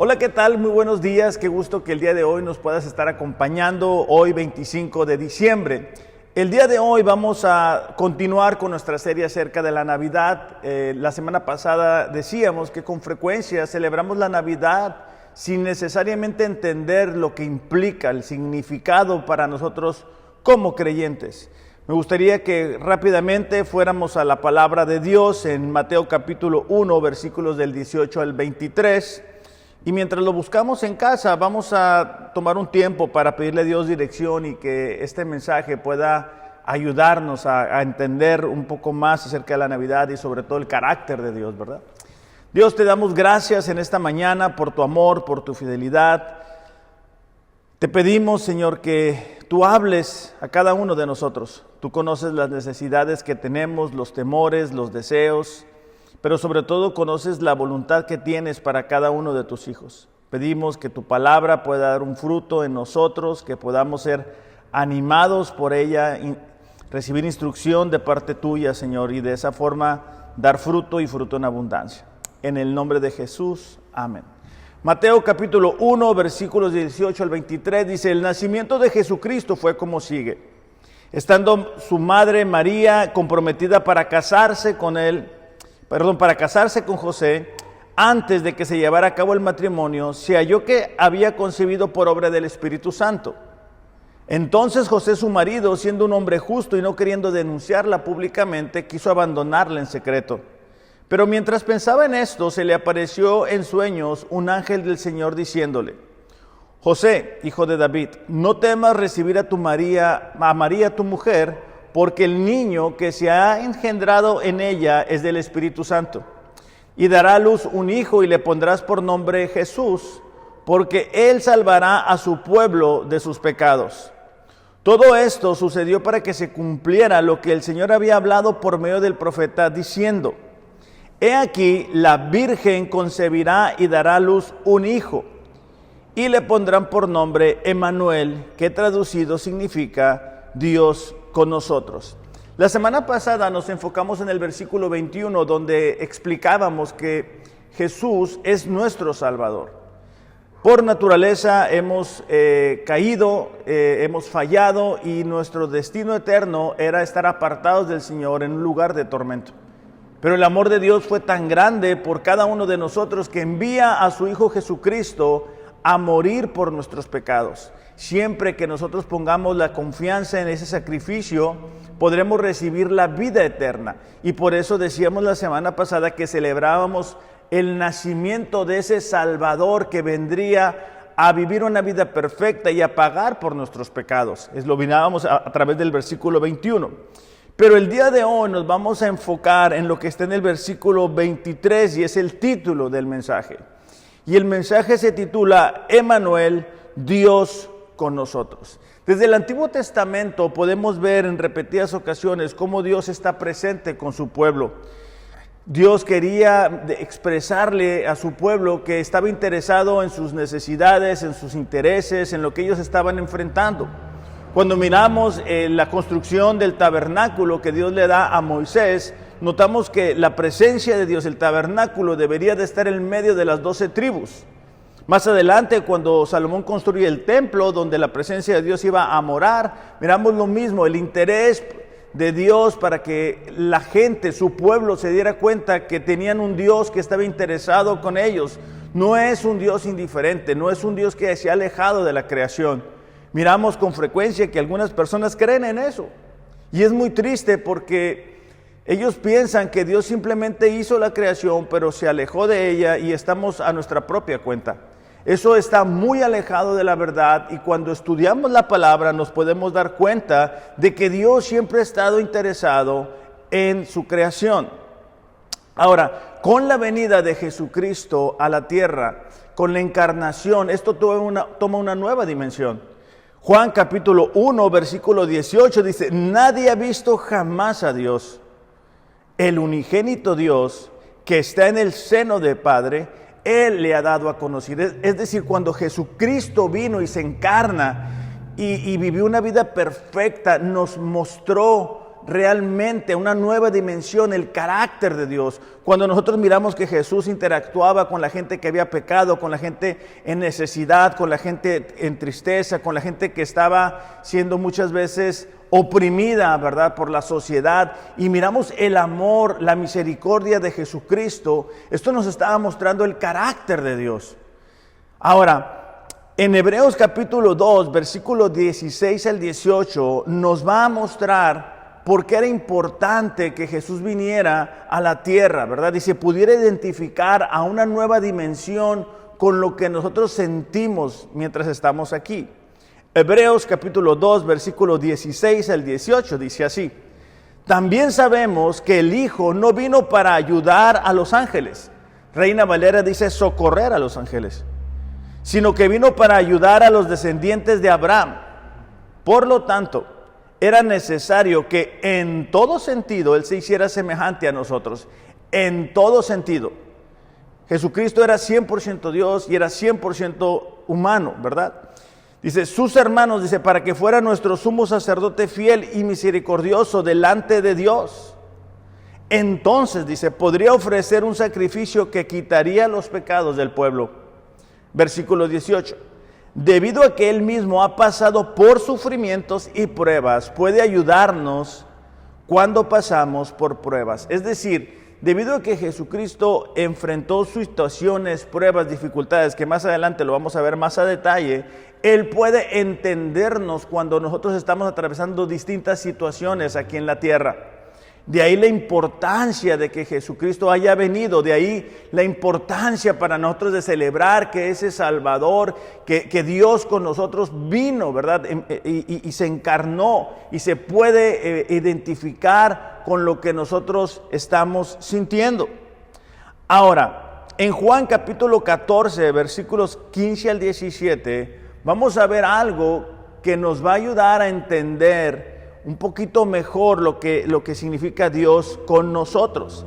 Hola, ¿qué tal? Muy buenos días. Qué gusto que el día de hoy nos puedas estar acompañando, hoy 25 de diciembre. El día de hoy vamos a continuar con nuestra serie acerca de la Navidad. La semana pasada decíamos que con frecuencia celebramos la Navidad sin necesariamente entender lo que implica, el significado para nosotros como creyentes. Me gustaría que rápidamente fuéramos a la palabra de Dios en Mateo capítulo 1, versículos del 18 al 23. Y mientras lo buscamos en casa, vamos a tomar un tiempo para pedirle a Dios dirección y que este mensaje pueda ayudarnos a entender un poco más acerca de la Navidad y sobre todo el carácter de Dios, ¿verdad? Dios, te damos gracias en esta mañana por tu amor, por tu fidelidad. Te pedimos, Señor, que tú hables a cada uno de nosotros. Tú conoces las necesidades que tenemos, los temores, los deseos, pero sobre todo conoces la voluntad que tienes para cada uno de tus hijos. Pedimos que tu palabra pueda dar un fruto en nosotros, que podamos ser animados por ella, recibir instrucción de parte tuya, Señor, y de esa forma dar fruto y fruto en abundancia. En el nombre de Jesús, amén. Mateo capítulo 1, versículos 18 al 23, dice: el nacimiento de Jesucristo fue como sigue. Estando su madre María comprometida para casarse con José, antes de que se llevara a cabo el matrimonio, se halló que había concebido por obra del Espíritu Santo. Entonces José, su marido, siendo un hombre justo y no queriendo denunciarla públicamente, quiso abandonarla en secreto. Pero mientras pensaba en esto, se le apareció en sueños un ángel del Señor diciéndole: José, hijo de David, no temas recibir a María tu mujer, porque el niño que se ha engendrado en ella es del Espíritu Santo. Y dará a luz un hijo y le pondrás por nombre Jesús, porque él salvará a su pueblo de sus pecados. Todo esto sucedió para que se cumpliera lo que el Señor había hablado por medio del profeta, diciendo: He aquí, la virgen concebirá y dará a luz un hijo, y le pondrán por nombre Emmanuel, que traducido significa Dios con nosotros. La semana pasada nos enfocamos en el versículo 21, donde explicábamos que Jesús es nuestro Salvador. Por naturaleza hemos caído, hemos fallado, y nuestro destino eterno era estar apartados del Señor en un lugar de tormento. Pero el amor de Dios fue tan grande por cada uno de nosotros que envía a su Hijo Jesucristo a morir por nuestros pecados. Siempre que nosotros pongamos la confianza en ese sacrificio, podremos recibir la vida eterna. Y por eso decíamos la semana pasada que celebrábamos el nacimiento de ese Salvador que vendría a vivir una vida perfecta y a pagar por nuestros pecados. Lo mirábamos a través del versículo 21. Pero el día de hoy nos vamos a enfocar en lo que está en el versículo 23 y es el título del mensaje. Y el mensaje se titula Emmanuel, Dios con nosotros. Desde el Antiguo Testamento podemos ver en repetidas ocasiones cómo Dios está presente con su pueblo. Dios quería expresarle a su pueblo que estaba interesado en sus necesidades, en sus intereses, en lo que ellos estaban enfrentando. Cuando miramos la construcción del tabernáculo que Dios le da a Moisés, notamos que la presencia de Dios, el tabernáculo, debería de estar en medio de las 12 tribus. Más adelante, cuando Salomón construye el templo, donde la presencia de Dios iba a morar, miramos lo mismo, el interés de Dios para que la gente, su pueblo, se diera cuenta que tenían un Dios que estaba interesado con ellos. No es un Dios indiferente, no es un Dios que se ha alejado de la creación. Miramos con frecuencia que algunas personas creen en eso. Y es muy triste porque ellos piensan que Dios simplemente hizo la creación, pero se alejó de ella y estamos a nuestra propia cuenta. Eso está muy alejado de la verdad, y cuando estudiamos la palabra nos podemos dar cuenta de que Dios siempre ha estado interesado en su creación. Ahora, con la venida de Jesucristo a la tierra, con la encarnación, esto toma una nueva dimensión. Juan capítulo 1, versículo 18 dice: nadie ha visto jamás a Dios. El unigénito Dios que está en el seno del Padre, Él le ha dado a conocer. Es decir, cuando Jesucristo vino y se encarna y vivió una vida perfecta, nos mostró realmente a una nueva dimensión el carácter de Dios. Cuando nosotros miramos que Jesús interactuaba con la gente que había pecado, con la gente en necesidad, con la gente en tristeza, con la gente que estaba siendo muchas veces oprimida, ¿verdad?, por la sociedad, y miramos el amor, la misericordia de Jesucristo, esto nos estaba mostrando el carácter de Dios. Ahora, en Hebreos capítulo 2, versículos 16 al 18, nos va a mostrar por qué era importante que Jesús viniera a la tierra, ¿verdad? Y se pudiera identificar a una nueva dimensión con lo que nosotros sentimos mientras estamos aquí. Hebreos capítulo 2, versículo 16 al 18, dice así: también sabemos que el Hijo no vino para ayudar a los ángeles. Reina Valera dice socorrer a los ángeles, sino que vino para ayudar a los descendientes de Abraham. Por lo tanto, era necesario que en todo sentido Él se hiciera semejante a nosotros. En todo sentido. Jesucristo era 100% Dios y era 100% humano, ¿verdad? Dice, sus hermanos, dice, para que fuera nuestro sumo sacerdote fiel y misericordioso delante de Dios. Entonces, dice, podría ofrecer un sacrificio que quitaría los pecados del pueblo. Versículo 18. Debido a que Él mismo ha pasado por sufrimientos y pruebas, puede ayudarnos cuando pasamos por pruebas. Es decir, debido a que Jesucristo enfrentó situaciones, pruebas, dificultades, que más adelante lo vamos a ver más a detalle, Él puede entendernos cuando nosotros estamos atravesando distintas situaciones aquí en la tierra. De ahí la importancia de que Jesucristo haya venido, de ahí la importancia para nosotros de celebrar que ese Salvador, que Dios con nosotros vino, ¿verdad? Y se encarnó y se puede identificar con lo que nosotros estamos sintiendo. Ahora, en Juan capítulo 14, versículos 15 al 17, vamos a ver algo que nos va a ayudar a entender un poquito mejor lo que significa Dios con nosotros.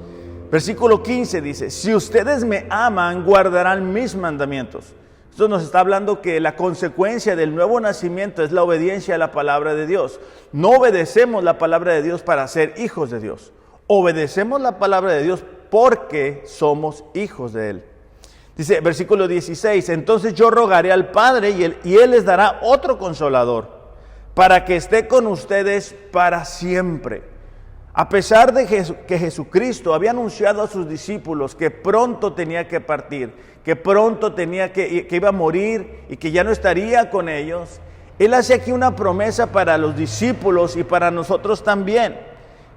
Versículo 15 dice, si ustedes me aman, guardarán mis mandamientos. Esto nos está hablando que la consecuencia del nuevo nacimiento es la obediencia a la palabra de Dios. No obedecemos la palabra de Dios para ser hijos de Dios. Obedecemos la palabra de Dios porque somos hijos de Él. Dice, versículo 16, entonces yo rogaré al Padre y Él les dará otro consolador, para que esté con ustedes para siempre. A pesar de que Jesucristo había anunciado a sus discípulos que pronto tenía que partir, que pronto que iba a morir y que ya no estaría con ellos, Él hace aquí una promesa para los discípulos y para nosotros también,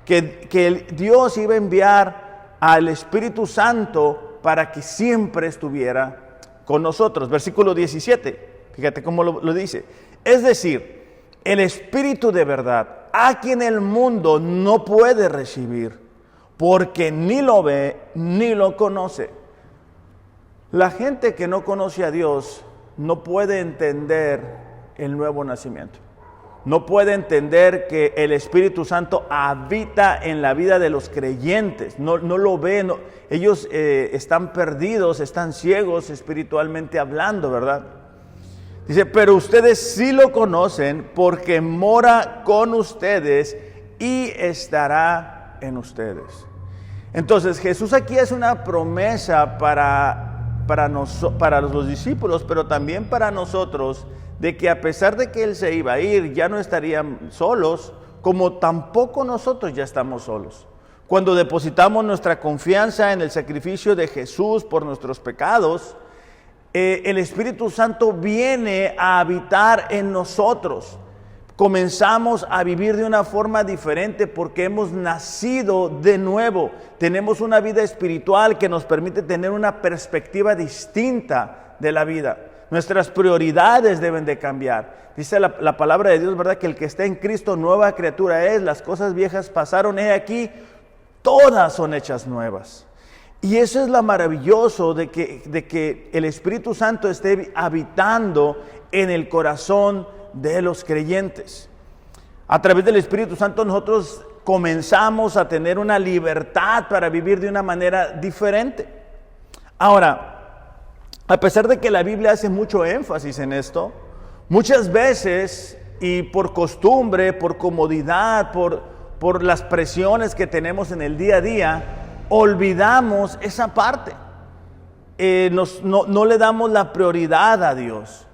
que Dios iba a enviar al Espíritu Santo para que siempre estuviera con nosotros. Versículo 17, fíjate cómo lo dice. Es decir, el Espíritu de verdad, a quien el mundo no puede recibir, porque ni lo ve ni lo conoce. La gente que no conoce a Dios no puede entender el nuevo nacimiento. No puede entender que el Espíritu Santo habita en la vida de los creyentes. No lo ven. Ellos están perdidos, están ciegos espiritualmente hablando, ¿verdad? Dice, pero ustedes sí lo conocen porque mora con ustedes y estará en ustedes. Entonces Jesús aquí hace una promesa para los discípulos, pero también para nosotros, de que a pesar de que Él se iba a ir, ya no estarían solos, como tampoco nosotros ya estamos solos. Cuando depositamos nuestra confianza en el sacrificio de Jesús por nuestros pecados, el Espíritu Santo viene a habitar en nosotros. Comenzamos a vivir de una forma diferente porque hemos nacido de nuevo. Tenemos una vida espiritual que nos permite tener una perspectiva distinta de la vida. Nuestras prioridades deben de cambiar. Dice la palabra de Dios, ¿verdad? Que el que está en Cristo nueva criatura es. Las cosas viejas pasaron, he aquí, todas son hechas nuevas. Y eso es lo maravilloso de que el Espíritu Santo esté habitando en el corazón de los creyentes. A través del Espíritu Santo nosotros comenzamos a tener una libertad para vivir de una manera diferente. Ahora, a pesar de que la Biblia hace mucho énfasis en esto, muchas veces, y por costumbre, por comodidad, por las presiones que tenemos en el día a día, olvidamos esa parte. No le damos la prioridad a Dios.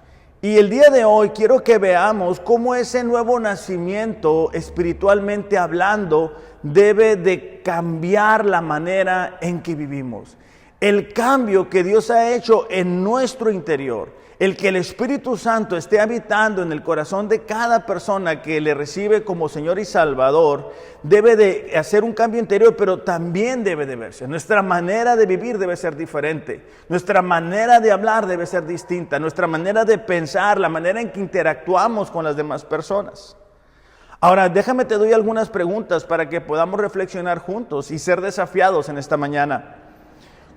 Y el día de hoy quiero que veamos cómo ese nuevo nacimiento, espiritualmente hablando, debe de cambiar la manera en que vivimos. El cambio que Dios ha hecho en nuestro interior, el que el Espíritu Santo esté habitando en el corazón de cada persona que le recibe como Señor y Salvador, debe de hacer un cambio interior, pero también debe de verse. Nuestra manera de vivir debe ser diferente. Nuestra manera de hablar debe ser distinta. Nuestra manera de pensar, la manera en que interactuamos con las demás personas. Ahora, déjame te doy algunas preguntas para que podamos reflexionar juntos y ser desafiados en esta mañana.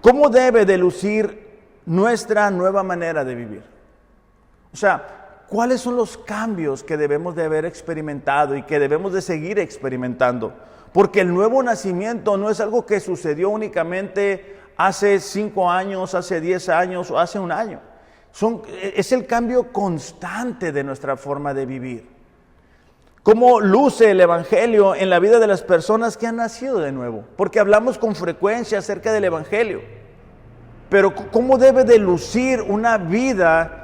¿Cómo debe de lucir nuestra nueva manera de vivir? O sea, ¿cuáles son los cambios que debemos de haber experimentado y que debemos de seguir experimentando? Porque el nuevo nacimiento no es algo que sucedió únicamente hace 5 años, hace 10 años o hace un año. Es el cambio constante de nuestra forma de vivir. ¿Cómo luce el Evangelio en la vida de las personas que han nacido de nuevo? Porque hablamos con frecuencia acerca del Evangelio. Pero ¿cómo debe de lucir una vida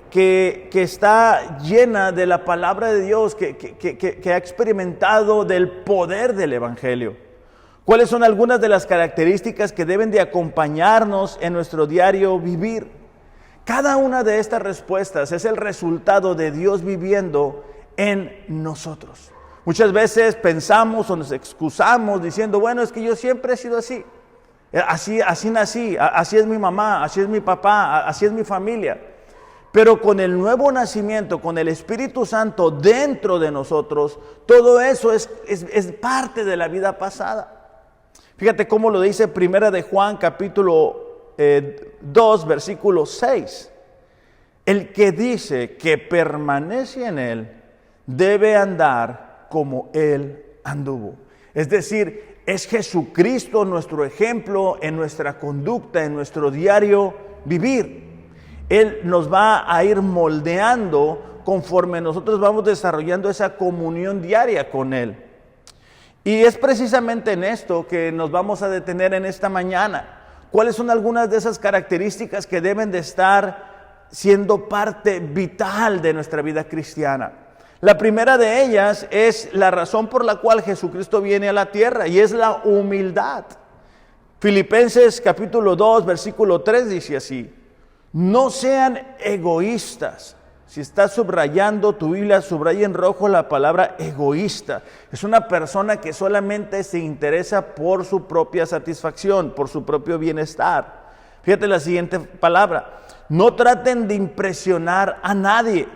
que está llena de la palabra de Dios, que ha experimentado del poder del Evangelio? ¿Cuáles son algunas de las características que deben de acompañarnos en nuestro diario vivir? Cada una de estas respuestas es el resultado de Dios viviendo en nosotros. Muchas veces pensamos o nos excusamos diciendo, bueno, es que yo siempre he sido así. Así nací, así es mi mamá, así es mi papá, así es mi familia. Pero con el nuevo nacimiento, con el Espíritu Santo dentro de nosotros, todo eso es parte de la vida pasada. Fíjate cómo lo dice Primera de Juan, capítulo 2, versículo 6. El que dice que permanece en Él, debe andar como Él anduvo. Es decir, es Jesucristo nuestro ejemplo en nuestra conducta, en nuestro diario vivir. Él nos va a ir moldeando conforme nosotros vamos desarrollando esa comunión diaria con Él. Y es precisamente en esto que nos vamos a detener en esta mañana. ¿Cuáles son algunas de esas características que deben de estar siendo parte vital de nuestra vida cristiana? La primera de ellas es la razón por la cual Jesucristo viene a la tierra, y es la humildad. Filipenses capítulo 2, versículo 3 dice así: no sean egoístas. Si estás subrayando tu Biblia, subraya en rojo la palabra egoísta. Es una persona que solamente se interesa por su propia satisfacción, por su propio bienestar. Fíjate la siguiente palabra: no traten de impresionar a nadie.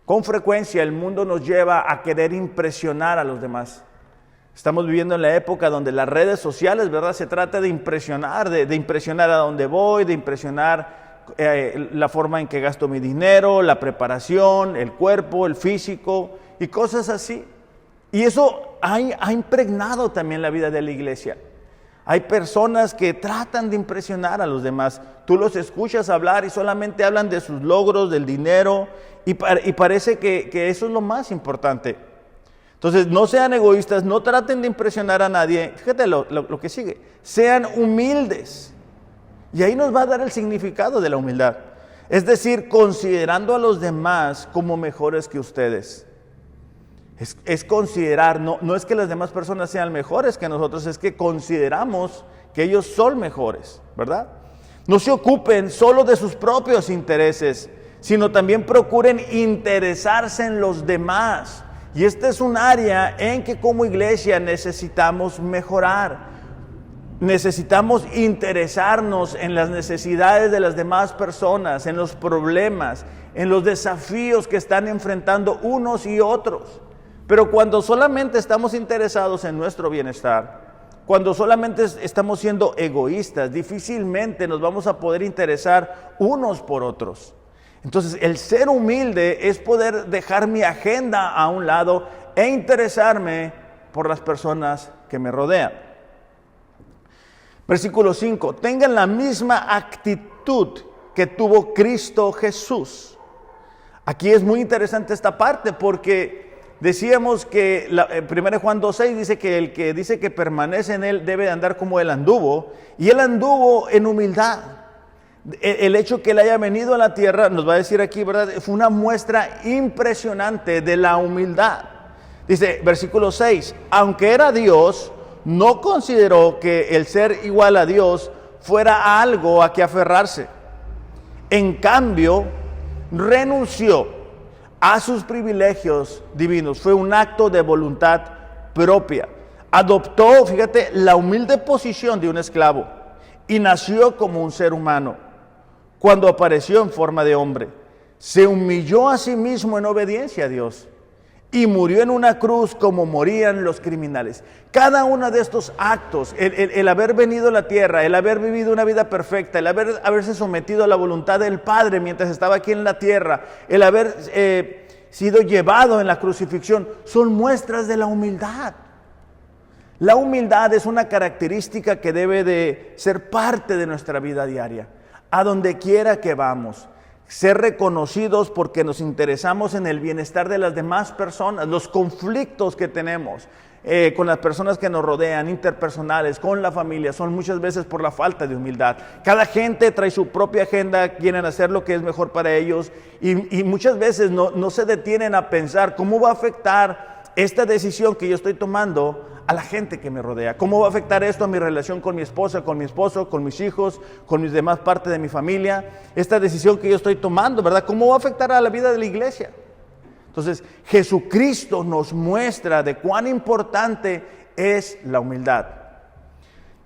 Con frecuencia el mundo nos lleva a querer impresionar a los demás. Estamos viviendo en la época donde las redes sociales, ¿verdad? Se trata de impresionar, de impresionar a dónde voy, de impresionar la forma en que gasto mi dinero, la preparación, el cuerpo, el físico y cosas así. Y eso ha impregnado también la vida de la iglesia. Hay personas que tratan de impresionar a los demás. Tú los escuchas hablar y solamente hablan de sus logros, del dinero, y parece que eso es lo más importante. Entonces, no sean egoístas, no traten de impresionar a nadie. Fíjate lo que sigue: sean humildes. Y ahí nos va a dar el significado de la humildad. Es decir, considerando a los demás como mejores que ustedes. Es considerar, no es que las demás personas sean mejores que nosotros, es que consideramos que ellos son mejores, ¿verdad? No se ocupen solo de sus propios intereses, sino también procuren interesarse en los demás. Y este es un área en que como iglesia necesitamos mejorar. Necesitamos interesarnos en las necesidades de las demás personas, en los problemas, en los desafíos que están enfrentando unos y otros. Pero cuando solamente estamos interesados en nuestro bienestar, cuando solamente estamos siendo egoístas, difícilmente nos vamos a poder interesar unos por otros. Entonces, el ser humilde es poder dejar mi agenda a un lado e interesarme por las personas que me rodean. Versículo 5, tengan la misma actitud que tuvo Cristo Jesús. Aquí es muy interesante esta parte porque decíamos que 1 Juan 2:6 dice que el que dice que permanece en él debe de andar como él anduvo, y él anduvo en humildad. El hecho que él haya venido a la tierra, nos va a decir aquí, ¿verdad? Fue una muestra impresionante de la humildad. Dice, versículo 6, aunque era Dios, no consideró que el ser igual a Dios fuera algo a que aferrarse. En cambio, renunció a sus privilegios divinos. Fue un acto de voluntad propia. Adoptó, fíjate, la humilde posición de un esclavo y nació como un ser humano. Cuando apareció en forma de hombre, se humilló a sí mismo en obediencia a Dios y murió en una cruz como morían los criminales. Cada uno de estos actos, el haber venido a la tierra, el haber vivido una vida perfecta, el haberse sometido a la voluntad del Padre mientras estaba aquí en la tierra, el haber sido llevado en la crucifixión, son muestras de la humildad. La humildad es una característica que debe de ser parte de nuestra vida diaria. A donde quiera que vamos, ser reconocidos porque nos interesamos en el bienestar de las demás personas, los conflictos que tenemos con las personas que nos rodean, interpersonales, con la familia, son muchas veces por la falta de humildad. Cada gente trae su propia agenda, quieren hacer lo que es mejor para ellos y muchas veces no se detienen a pensar cómo va a afectar esta decisión que yo estoy tomando a la gente que me rodea. ¿Cómo va a afectar esto a mi relación con mi esposa, con mi esposo, con mis hijos, con mis demás partes de mi familia? Esta decisión que yo estoy tomando, ¿verdad? ¿Cómo va a afectar a la vida de la iglesia? Entonces, Jesucristo nos muestra de cuán importante es la humildad.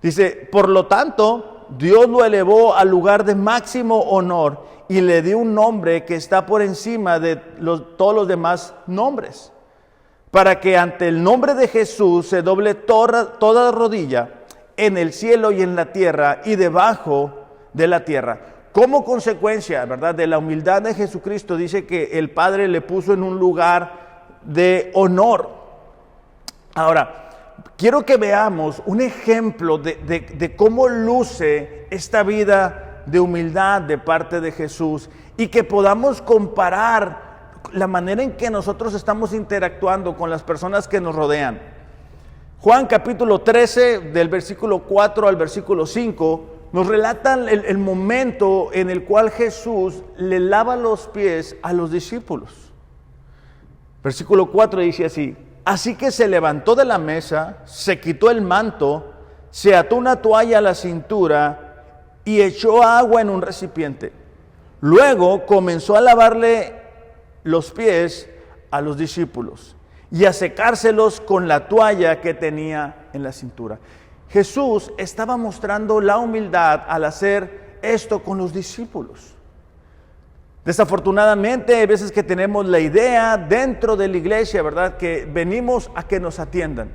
Dice, por lo tanto, Dios lo elevó al lugar de máximo honor y le dio un nombre que está por encima de todos los demás nombres, para que ante el nombre de Jesús se doble toda rodilla en el cielo y en la tierra y debajo de la tierra. Como consecuencia, ¿verdad?, de la humildad de Jesucristo, dice que el Padre le puso en un lugar de honor. Ahora, quiero que veamos un ejemplo de cómo luce esta vida de humildad de parte de Jesús y que podamos comparar la manera en que nosotros estamos interactuando con las personas que nos rodean. Juan capítulo 13, del versículo 4 al versículo 5, nos relatan el momento en el cual Jesús le lava los pies a los discípulos. Versículo 4 dice así: así que se levantó de la mesa, se quitó el manto, se ató una toalla a la cintura y echó agua en un recipiente. Luego comenzó a lavarle los pies a los discípulos y a secárselos con la toalla que tenía en la cintura. Jesús estaba mostrando la humildad al hacer esto con los discípulos. Desafortunadamente, hay veces que tenemos la idea dentro de la iglesia, ¿verdad?, que venimos a que nos atiendan,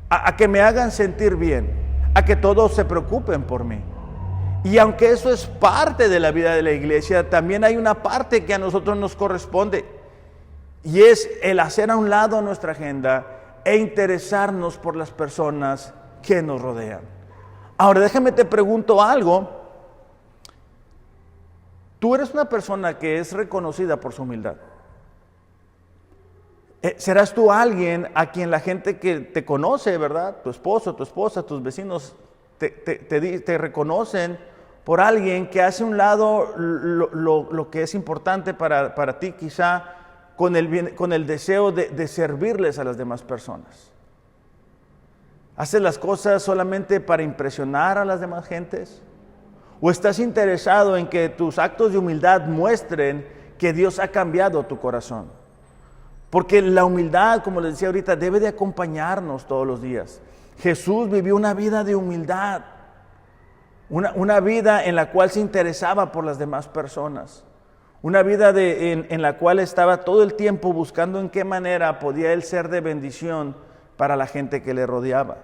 a que me hagan sentir bien, a que todos se preocupen por mí. Y aunque eso es parte de la vida de la iglesia, también hay una parte que a nosotros nos corresponde, y es el hacer a un lado nuestra agenda e interesarnos por las personas que nos rodean. Ahora, déjame te pregunto algo. Tú eres una persona que es reconocida por su humildad. ¿Serás tú alguien a quien la gente que te conoce, ¿verdad?, tu esposo, tu esposa, tus vecinos, te reconocen por alguien que hace a un lado lo que es importante para ti, quizá con el deseo de servirles a las demás personas? ¿Haces las cosas solamente para impresionar a las demás gentes? ¿O estás interesado en que tus actos de humildad muestren que Dios ha cambiado tu corazón? Porque la humildad, como les decía ahorita, debe de acompañarnos todos los días. Jesús vivió una vida de humildad, una vida en la cual se interesaba por las demás personas, una vida en la cual estaba todo el tiempo buscando en qué manera podía él ser de bendición para la gente que le rodeaba.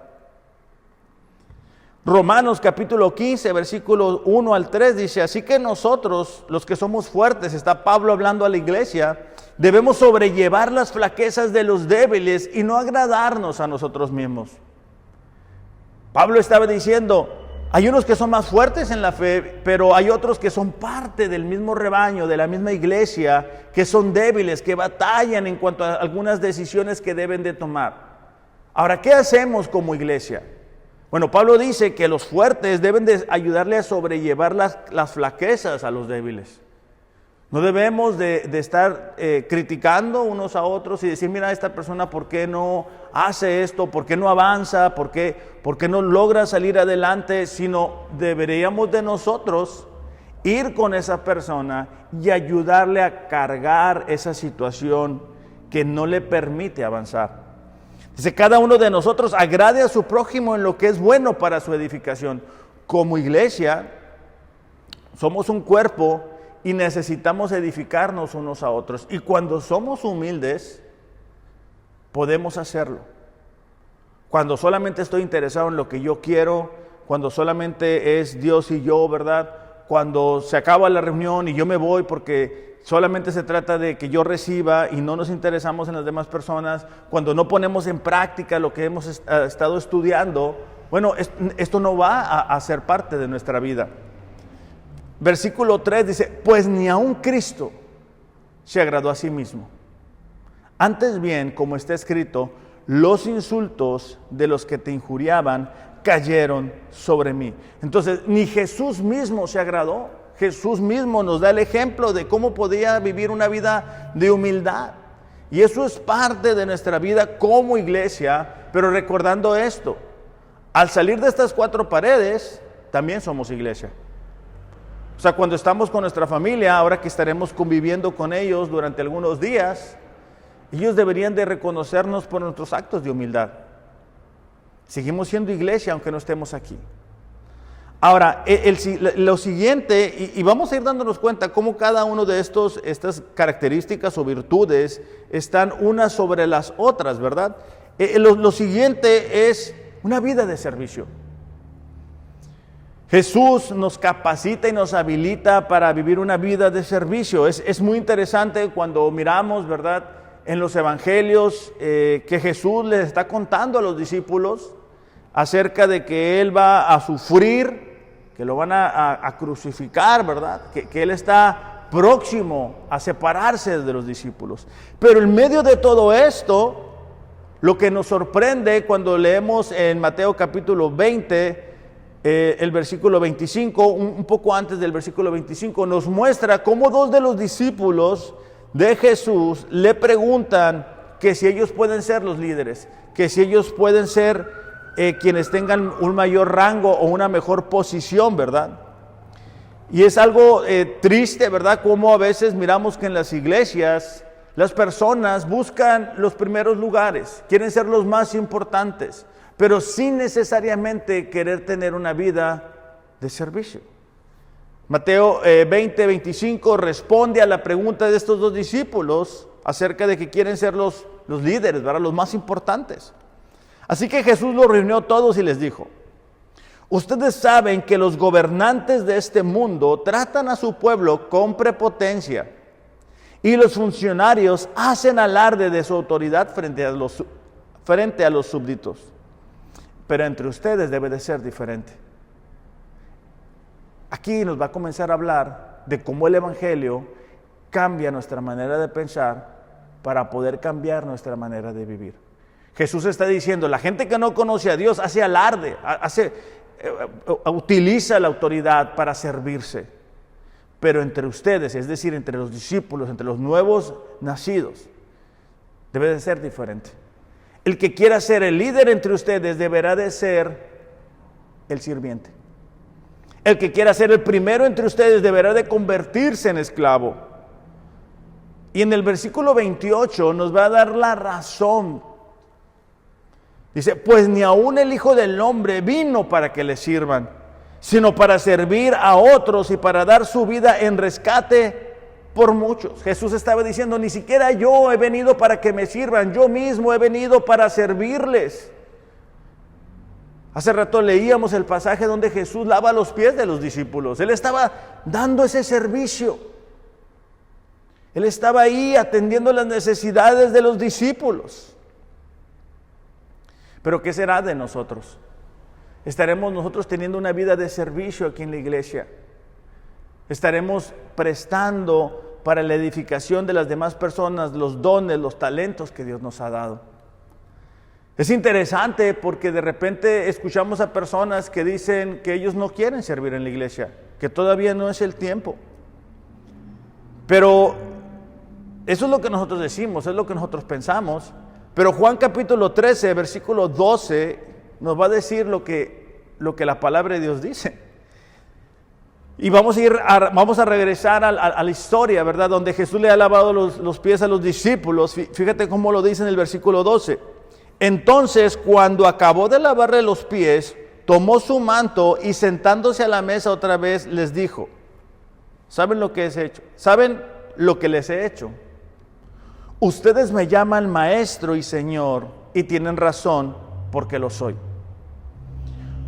Romanos capítulo 15, versículos 1 al 3 dice: así que nosotros, los que somos fuertes, está Pablo hablando a la iglesia, debemos sobrellevar las flaquezas de los débiles y no agradarnos a nosotros mismos. Pablo estaba diciendo: Hay unos que son más fuertes en la fe, pero hay otros que son parte del mismo rebaño, de la misma iglesia, que son débiles, que batallan en cuanto a algunas decisiones que deben de tomar. Ahora, ¿qué hacemos como iglesia? Bueno, Pablo dice que los fuertes deben de ayudarle a sobrellevar las flaquezas a los débiles. No debemos de estar criticando unos a otros y decir, mira, esta persona, ¿por qué no hace esto? ¿Por qué no avanza? ¿Por qué no logra salir adelante? Sino deberíamos de nosotros ir con esa persona y ayudarle a cargar esa situación que no le permite avanzar. Dice, cada uno de nosotros agrade a su prójimo en lo que es bueno para su edificación. Como iglesia, somos un cuerpo y necesitamos edificarnos unos a otros. Y cuando somos humildes, podemos hacerlo. Cuando solamente estoy interesado en lo que yo quiero, cuando solamente es Dios y yo, ¿verdad? Cuando se acaba la reunión y yo me voy porque solamente se trata de que yo reciba y no nos interesamos en las demás personas, cuando no ponemos en práctica lo que hemos estado estudiando, bueno, esto no va a ser parte de nuestra vida. Versículo 3 dice, pues ni aun Cristo se agradó a sí mismo. Antes bien, como está escrito, los insultos de los que te injuriaban cayeron sobre mí. Entonces, ni Jesús mismo se agradó. Jesús mismo nos da el ejemplo de cómo podía vivir una vida de humildad. Y eso es parte de nuestra vida como iglesia, pero recordando esto, al salir de estas cuatro paredes, también somos iglesia. O sea, cuando estamos con nuestra familia, ahora que estaremos conviviendo con ellos durante algunos días, ellos deberían de reconocernos por nuestros actos de humildad. Seguimos siendo iglesia aunque no estemos aquí. Ahora, lo siguiente, y vamos a ir dándonos cuenta cómo cada uno de estas características o virtudes están unas sobre las otras, ¿verdad? Lo siguiente es una vida de servicio. Jesús nos capacita y nos habilita para vivir una vida de servicio. Es muy interesante cuando miramos, ¿verdad?, en los evangelios que Jesús les está contando a los discípulos acerca de que Él va a sufrir, que lo van a crucificar, ¿verdad? Que Él está próximo a separarse de los discípulos. Pero en medio de todo esto, lo que nos sorprende cuando leemos en Mateo capítulo 20, el versículo 25, un poco antes del versículo 25, nos muestra cómo dos de los discípulos de Jesús le preguntan que si ellos pueden ser los líderes, que si ellos pueden ser quienes tengan un mayor rango o una mejor posición, ¿verdad? Y es algo triste, ¿verdad? Como a veces miramos que en las iglesias las personas buscan los primeros lugares, quieren ser los más importantes, pero sin necesariamente querer tener una vida de servicio. Mateo 20:25 responde a la pregunta de estos dos discípulos acerca de que quieren ser los líderes, ¿verdad? Los más importantes. Así que Jesús los reunió a todos y les dijo: ustedes saben que los gobernantes de este mundo tratan a su pueblo con prepotencia y los funcionarios hacen alarde de su autoridad frente a los súbditos. Pero entre ustedes debe de ser diferente. Aquí nos va a comenzar a hablar de cómo el Evangelio cambia nuestra manera de pensar para poder cambiar nuestra manera de vivir. Jesús está diciendo, la gente que no conoce a Dios hace alarde, utiliza la autoridad para servirse. Pero entre ustedes, es decir, entre los discípulos, entre los nuevos nacidos, debe de ser diferente. El que quiera ser el líder entre ustedes deberá de ser el sirviente. El que quiera ser el primero entre ustedes deberá de convertirse en esclavo. Y en el versículo 28 nos va a dar la razón. Dice, pues ni aun el Hijo del Hombre vino para que le sirvan, sino para servir a otros y para dar su vida en rescate por muchos. Jesús estaba diciendo, ni siquiera yo he venido para que me sirvan, yo mismo he venido para servirles. Hace rato leíamos el pasaje donde Jesús lava los pies de los discípulos. Él estaba dando ese servicio. Él estaba ahí atendiendo las necesidades de los discípulos. Pero ¿qué será de nosotros? estaremos nosotros teniendo una vida de servicio aquí en la iglesia. Estaremos prestando para la edificación de las demás personas los dones, los talentos que Dios nos ha dado. Es interesante porque de repente escuchamos a personas que dicen que ellos no quieren servir en la iglesia, que todavía no es el tiempo. Pero eso es lo que nosotros decimos, es lo que nosotros pensamos. Pero Juan capítulo 13, versículo 12, nos va a decir lo que la palabra de Dios dice. Y vamos a regresar a la historia, ¿verdad? Donde Jesús le ha lavado los pies a los discípulos. Fíjate cómo lo dice en el versículo 12. Entonces, cuando acabó de lavarle los pies, tomó su manto y sentándose a la mesa otra vez les dijo, ¿saben lo que les he hecho? ¿Saben lo que les he hecho? Ustedes me llaman maestro y señor y tienen razón porque lo soy.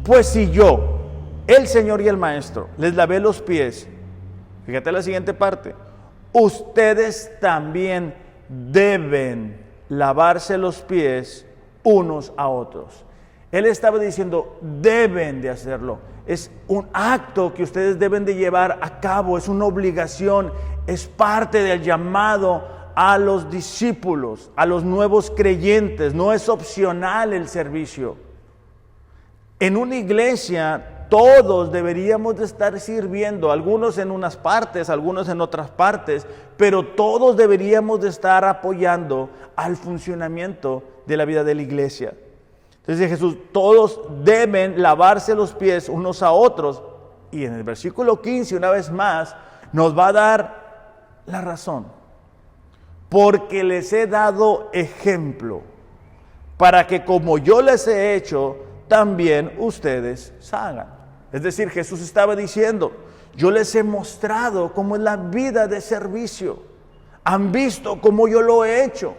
Pues si yo, el Señor y el Maestro, les lavé los pies, fíjate la siguiente parte, ustedes también deben lavarse los pies unos a otros. Él estaba diciendo, deben de hacerlo. Es un acto que ustedes deben de llevar a cabo, es una obligación, es parte del llamado a los discípulos, a los nuevos creyentes. No es opcional el servicio. En una iglesia todos deberíamos de estar sirviendo, algunos en unas partes, algunos en otras partes, pero todos deberíamos de estar apoyando al funcionamiento de la vida de la iglesia. Entonces Jesús, todos deben lavarse los pies unos a otros. Y en el versículo 15, una vez más, nos va a dar la razón. Porque les he dado ejemplo, para que como yo les he hecho, también ustedes hagan. Es decir, Jesús estaba diciendo, yo les he mostrado cómo es la vida de servicio. Han visto cómo yo lo he hecho.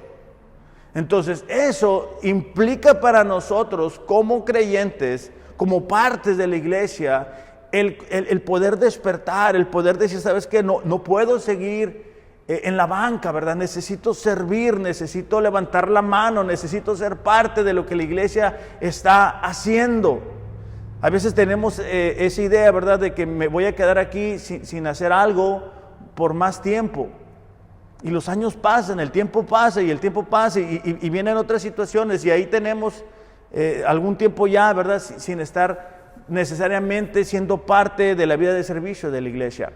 Entonces, eso implica para nosotros como creyentes, como partes de la iglesia, el poder despertar, el poder decir, ¿sabes qué? No puedo seguir en la banca, ¿verdad? Necesito servir, necesito levantar la mano, necesito ser parte de lo que la iglesia está haciendo. A veces tenemos esa idea, ¿verdad?, de que me voy a quedar aquí sin hacer algo por más tiempo. Y los años pasan, el tiempo pasa y el tiempo pasa y vienen otras situaciones y ahí tenemos algún tiempo ya, ¿verdad?, sin estar necesariamente siendo parte de la vida de servicio de la iglesia.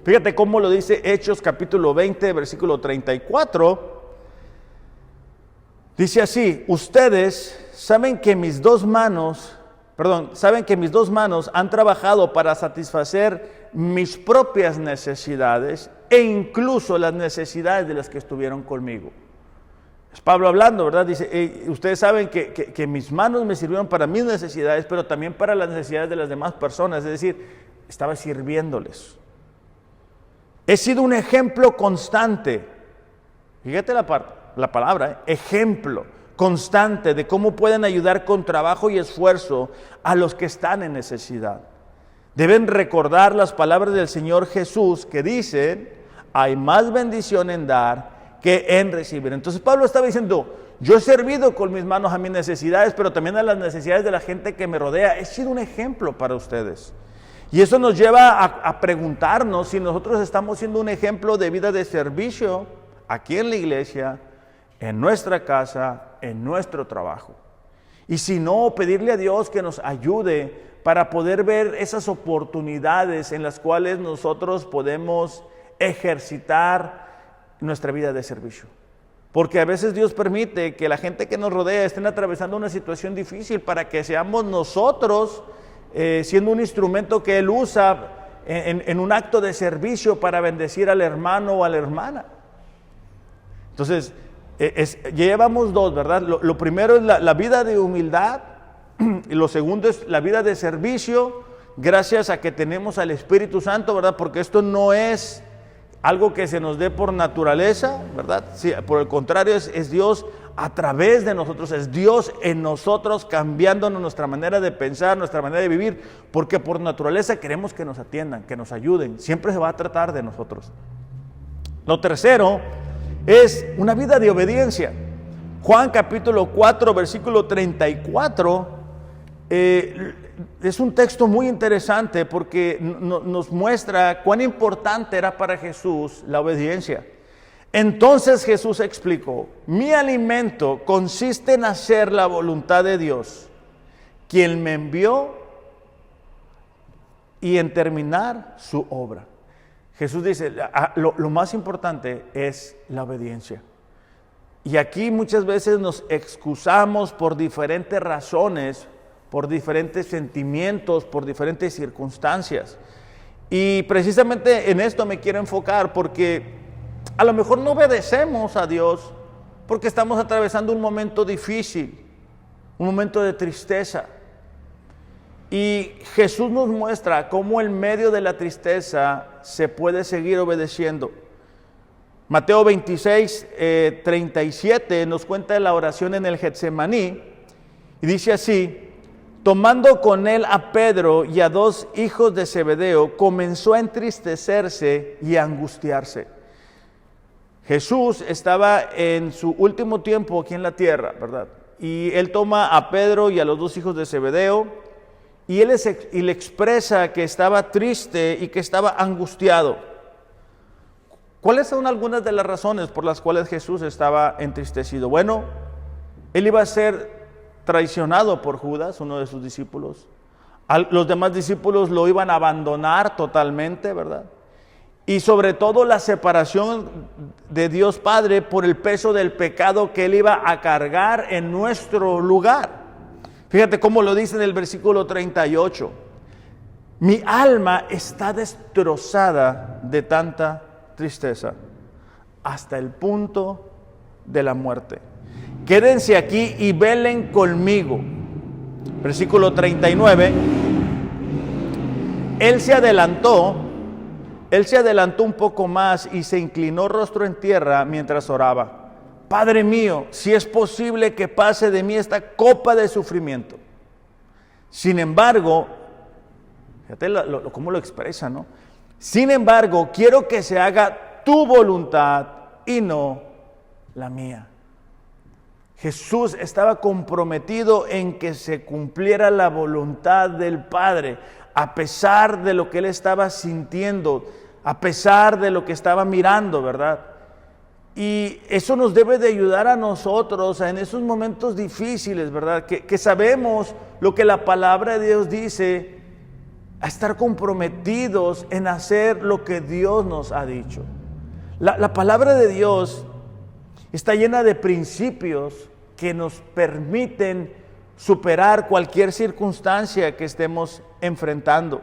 Fíjate cómo lo dice Hechos capítulo 20, versículo 34. Dice así, ustedes saben que mis dos manos han trabajado para satisfacer mis propias necesidades e incluso las necesidades de las que estuvieron conmigo. Es Pablo hablando, ¿verdad? Dice, ustedes saben que mis manos me sirvieron para mis necesidades, pero también para las necesidades de las demás personas. Es decir, estaba sirviéndoles. He sido un ejemplo constante. Fíjate la palabra, ejemplo constante de cómo pueden ayudar con trabajo y esfuerzo a los que están en necesidad. Deben recordar las palabras del Señor Jesús que dicen, hay más bendición en dar que en recibir. Entonces Pablo estaba diciendo, yo he servido con mis manos a mis necesidades, pero también a las necesidades de la gente que me rodea. He sido un ejemplo para ustedes. Y eso nos lleva a preguntarnos si nosotros estamos siendo un ejemplo de vida de servicio aquí en la iglesia, en nuestra casa, en nuestro trabajo. Y si no, pedirle a Dios que nos ayude para poder ver esas oportunidades en las cuales nosotros podemos ejercitar nuestra vida de servicio. Porque a veces Dios permite que la gente que nos rodea estén atravesando una situación difícil para que seamos nosotros siendo un instrumento que Él usa en un acto de servicio para bendecir al hermano o a la hermana. Entonces, ya llevamos dos, ¿verdad? Lo primero es la vida de humildad y lo segundo es la vida de servicio, gracias a que tenemos al Espíritu Santo, ¿verdad? Porque esto no es algo que se nos dé por naturaleza, ¿verdad? Sí, por el contrario, es Dios a través de nosotros, es Dios en nosotros cambiándonos nuestra manera de pensar, nuestra manera de vivir, porque por naturaleza queremos que nos atiendan, que nos ayuden, siempre se va a tratar de nosotros. Lo tercero es una vida de obediencia. Juan capítulo 4, versículo 34, Es un texto muy interesante porque nos muestra cuán importante era para Jesús la obediencia. Entonces Jesús explicó: mi alimento consiste en hacer la voluntad de Dios, quien me envió, y en terminar su obra. Jesús dice, lo más importante es la obediencia. Y aquí muchas veces nos excusamos por diferentes razones, por diferentes sentimientos, por diferentes circunstancias. Y precisamente en esto me quiero enfocar, porque a lo mejor no obedecemos a Dios porque estamos atravesando un momento difícil, un momento de tristeza. Y Jesús nos muestra cómo en medio de la tristeza se puede seguir obedeciendo. Mateo 26, 37 nos cuenta de la oración en el Getsemaní, y dice así: tomando con él a Pedro y a 2 hijos de Zebedeo, comenzó a entristecerse y a angustiarse. Jesús estaba en su último tiempo aquí en la tierra, ¿verdad? Y él toma a Pedro y a los 2 hijos de Zebedeo, y le expresa que estaba triste y que estaba angustiado. ¿Cuáles son algunas de las razones por las cuales Jesús estaba entristecido? Bueno, él iba a ser traicionado por Judas, uno de sus discípulos. Los demás discípulos lo iban a abandonar totalmente, ¿verdad? Y sobre todo la separación de Dios Padre por el peso del pecado que él iba a cargar en nuestro lugar. Fíjate cómo lo dice en el versículo 38. Mi alma está destrozada de tanta tristeza, hasta el punto de la muerte. Quédense aquí y velen conmigo. Versículo 39. Él se adelantó un poco más y se inclinó rostro en tierra mientras oraba. Padre mío, si es posible que pase de mí esta copa de sufrimiento. Sin embargo, fíjate cómo lo expresa, ¿no? Sin embargo, quiero que se haga tu voluntad y no la mía. Jesús estaba comprometido en que se cumpliera la voluntad del Padre, a pesar de lo que él estaba sintiendo, a pesar de lo que estaba mirando, ¿verdad? Y eso nos debe de ayudar a nosotros en esos momentos difíciles, ¿verdad? Que sabemos lo que la palabra de Dios dice, a estar comprometidos en hacer lo que Dios nos ha dicho. La palabra de Dios está llena de principios que nos permiten superar cualquier circunstancia que estemos enfrentando.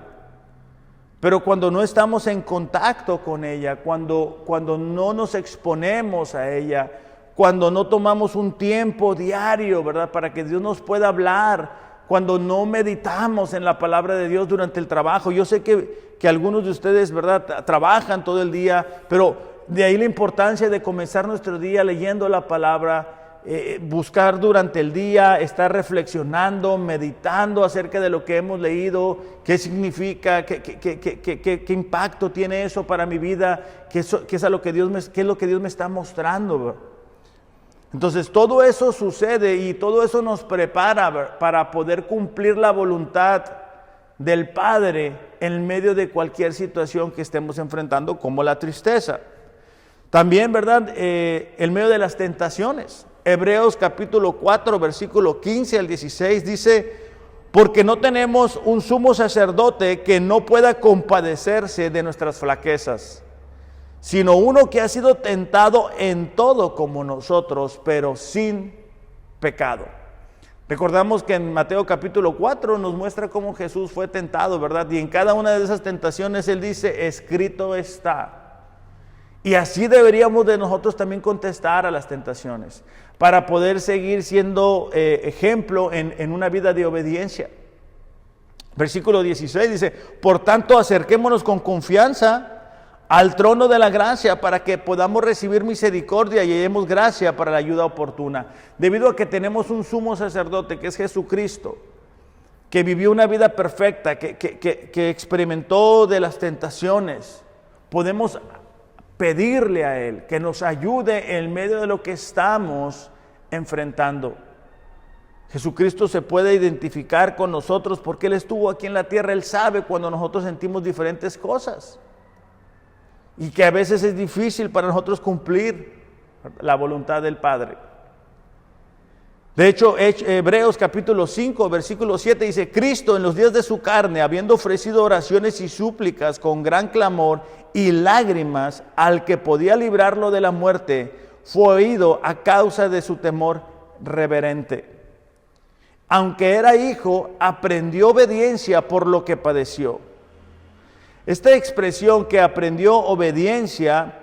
Pero cuando no estamos en contacto con ella, cuando no nos exponemos a ella, cuando no tomamos un tiempo diario, ¿verdad?, para que Dios nos pueda hablar, cuando no meditamos en la palabra de Dios durante el trabajo. Yo sé que algunos de ustedes, ¿verdad?, trabajan todo el día, pero de ahí la importancia de comenzar nuestro día leyendo la palabra, buscar durante el día, estar reflexionando, meditando acerca de lo que hemos leído, qué significa, qué impacto tiene eso para mi vida, qué es lo que Dios me está mostrando. Entonces todo eso sucede y todo eso nos prepara para poder cumplir la voluntad del Padre en medio de cualquier situación que estemos enfrentando, como la tristeza. También, ¿verdad?, en medio de las tentaciones. Hebreos capítulo 4, versículo 15 al 16 dice: porque no tenemos un sumo sacerdote que no pueda compadecerse de nuestras flaquezas, sino uno que ha sido tentado en todo como nosotros, pero sin pecado. Recordamos que en Mateo capítulo 4 nos muestra cómo Jesús fue tentado, ¿verdad? Y en cada una de esas tentaciones Él dice: escrito está. Y así deberíamos de nosotros también contestar a las tentaciones, para poder seguir siendo ejemplo en una vida de obediencia. Versículo 16 dice: por tanto, acerquémonos con confianza al trono de la gracia, para que podamos recibir misericordia y hallemos gracia para la ayuda oportuna. Debido a que tenemos un sumo sacerdote que es Jesucristo, que vivió una vida perfecta, que experimentó de las tentaciones, podemos pedirle a Él que nos ayude en medio de lo que estamos enfrentando. Jesucristo se puede identificar con nosotros porque Él estuvo aquí en la tierra. Él sabe cuando nosotros sentimos diferentes cosas y que a veces es difícil para nosotros cumplir la voluntad del Padre. De hecho, Hebreos capítulo 5, versículo 7 dice: Cristo en los días de su carne, habiendo ofrecido oraciones y súplicas con gran clamor y lágrimas al que podía librarlo de la muerte, fue oído a causa de su temor reverente. Aunque era hijo, aprendió obediencia por lo que padeció. Esta expresión que aprendió obediencia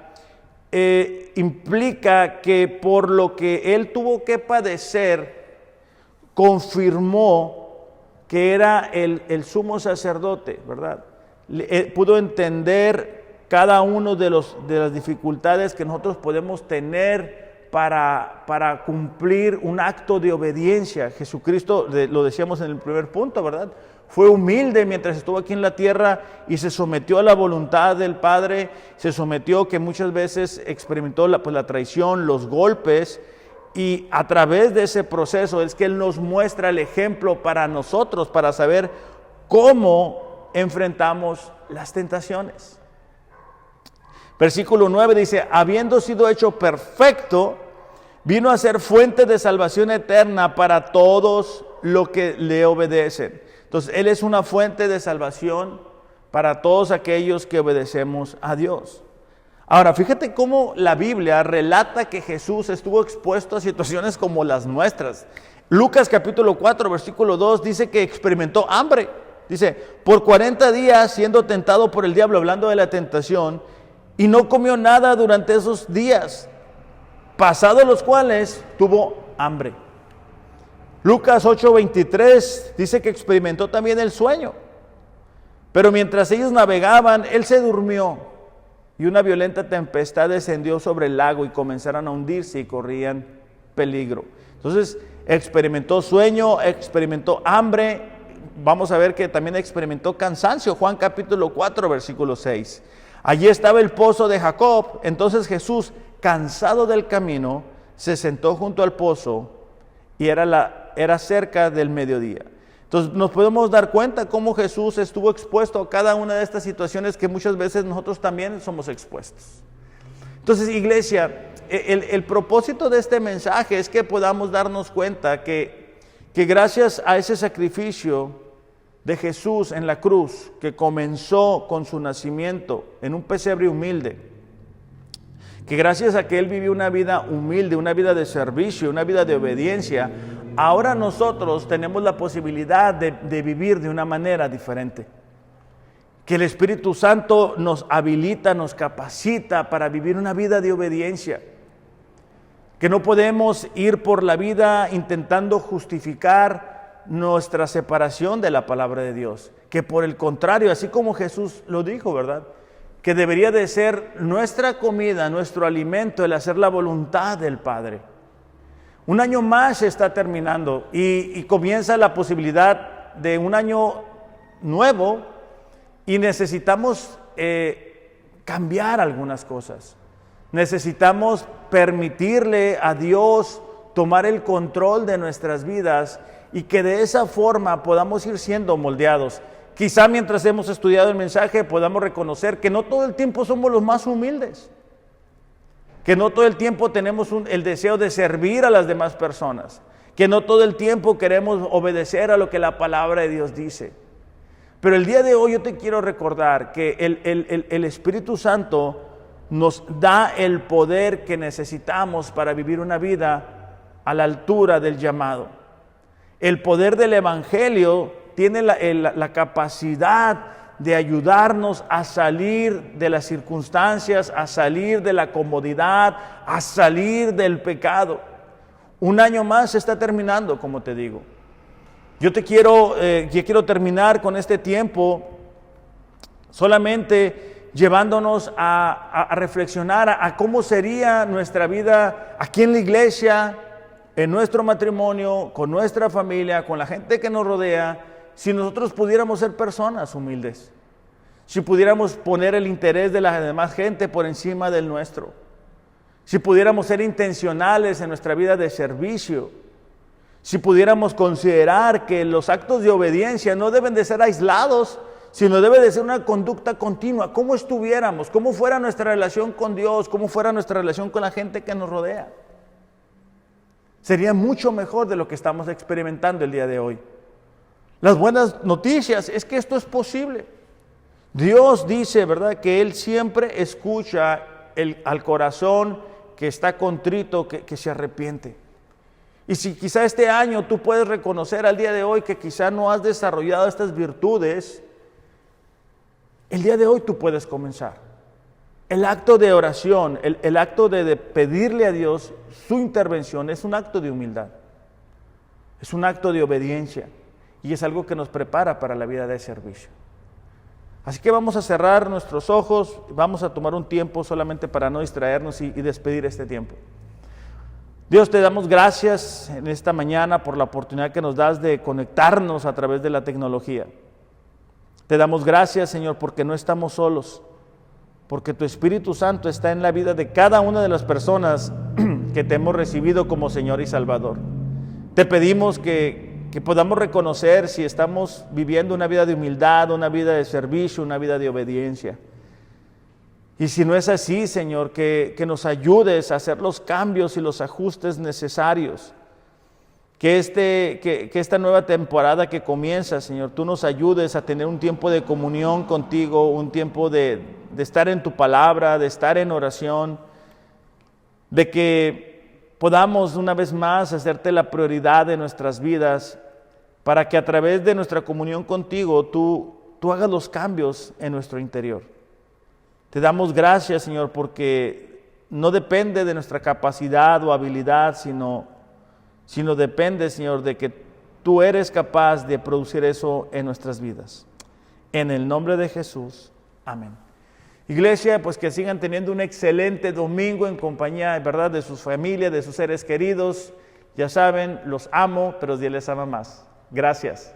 implica que por lo que él tuvo que padecer, confirmó que era el sumo sacerdote, ¿verdad? Pudo entender cada uno de las dificultades que nosotros podemos tener para cumplir un acto de obediencia. Jesucristo, lo decíamos en el primer punto, ¿verdad? Fue humilde mientras estuvo aquí en la tierra y se sometió a la voluntad del Padre, se sometió, que muchas veces experimentó la traición, los golpes, y a través de ese proceso es que Él nos muestra el ejemplo para nosotros, para saber cómo enfrentamos las tentaciones. Versículo 9 dice: habiendo sido hecho perfecto, vino a ser fuente de salvación eterna para todos los que le obedecen. Entonces, Él es una fuente de salvación para todos aquellos que obedecemos a Dios. Ahora, fíjate cómo la Biblia relata que Jesús estuvo expuesto a situaciones como las nuestras. Lucas capítulo 4, versículo 2 dice que experimentó hambre. Dice: por 40 días siendo tentado por el diablo, hablando de la tentación, y no comió nada durante esos días, pasados los cuales tuvo hambre. Lucas 8:23 dice que experimentó también el sueño, pero mientras ellos navegaban, él se durmió y una violenta tempestad descendió sobre el lago y comenzaron a hundirse y corrían peligro. Entonces experimentó sueño, experimentó hambre. Vamos a ver que también experimentó cansancio. Juan capítulo 4, versículo 6. Allí estaba el pozo de Jacob. Entonces Jesús, cansado del camino, se sentó junto al pozo y era cerca del mediodía. Entonces nos podemos dar cuenta cómo Jesús estuvo expuesto a cada una de estas situaciones que muchas veces nosotros también somos expuestos. Entonces, iglesia, el propósito de este mensaje es que podamos darnos cuenta que gracias a ese sacrificio de Jesús en la cruz, que comenzó con su nacimiento en un pesebre humilde, que gracias a que Él vivió una vida humilde, una vida de servicio, una vida de obediencia, ahora nosotros tenemos la posibilidad de vivir de una manera diferente. Que el Espíritu Santo nos habilita, nos capacita para vivir una vida de obediencia. Que no podemos ir por la vida intentando justificar nuestra separación de la palabra de Dios. Que por el contrario, así como Jesús lo dijo, ¿verdad?, que debería de ser nuestra comida, nuestro alimento, el hacer la voluntad del Padre. Un año más está terminando y comienza la posibilidad de un año nuevo y necesitamos cambiar algunas cosas. Necesitamos permitirle a Dios tomar el control de nuestras vidas y que de esa forma podamos ir siendo moldeados. Quizá mientras hemos estudiado el mensaje podamos reconocer que no todo el tiempo somos los más humildes, que no todo el tiempo tenemos el deseo de servir a las demás personas, que no todo el tiempo queremos obedecer a lo que la palabra de Dios dice. Pero el día de hoy yo te quiero recordar que el Espíritu Santo nos da el poder que necesitamos para vivir una vida a la altura del llamado. El poder del Evangelio tiene la capacidad de ayudarnos a salir de las circunstancias, a salir de la comodidad, a salir del pecado. Un año más está terminando, como te digo. Yo quiero terminar con este tiempo solamente llevándonos a reflexionar a cómo sería nuestra vida aquí en la iglesia, en nuestro matrimonio, con nuestra familia, con la gente que nos rodea, si nosotros pudiéramos ser personas humildes, si pudiéramos poner el interés de la demás gente por encima del nuestro, si pudiéramos ser intencionales en nuestra vida de servicio, Si pudiéramos considerar que los actos de obediencia no deben de ser aislados, sino debe de ser una conducta continua. ¿Cómo estuviéramos? ¿Cómo fuera nuestra relación con Dios? ¿Cómo fuera nuestra relación con la gente que nos rodea? Sería mucho mejor de lo que estamos experimentando el día de hoy. Las buenas noticias es que esto es posible. Dios dice, ¿verdad?, que Él siempre escucha al corazón que está contrito, que se arrepiente. Y si quizá este año tú puedes reconocer al día de hoy que quizá no has desarrollado estas virtudes, el día de hoy tú puedes comenzar. El acto de oración, el acto de pedirle a Dios su intervención es un acto de humildad. Es un acto de obediencia y es algo que nos prepara para la vida de servicio. Así que vamos a cerrar nuestros ojos, vamos a tomar un tiempo solamente para no distraernos y despedir este tiempo. Dios, te damos gracias en esta mañana por la oportunidad que nos das de conectarnos a través de la tecnología. Te damos gracias, Señor, porque no estamos solos, porque tu Espíritu Santo está en la vida de cada una de las personas que te hemos recibido como Señor y Salvador. Te pedimos que podamos reconocer si estamos viviendo una vida de humildad, una vida de servicio, una vida de obediencia. Y si no es así, Señor, que nos ayudes a hacer los cambios y los ajustes necesarios. Que esta nueva temporada que comienza, Señor, tú nos ayudes a tener un tiempo de comunión contigo, un tiempo de estar en tu palabra, de estar en oración, de que podamos una vez más hacerte la prioridad de nuestras vidas, para que a través de nuestra comunión contigo tú hagas los cambios en nuestro interior. Te damos gracias, Señor, porque no depende de nuestra capacidad o habilidad, sino depende, Señor, de que tú eres capaz de producir eso en nuestras vidas. En el nombre de Jesús, amén. Iglesia, pues que sigan teniendo un excelente domingo en compañía, ¿verdad?, de sus familias, de sus seres queridos. Ya saben, los amo, pero Dios les ama más. Gracias.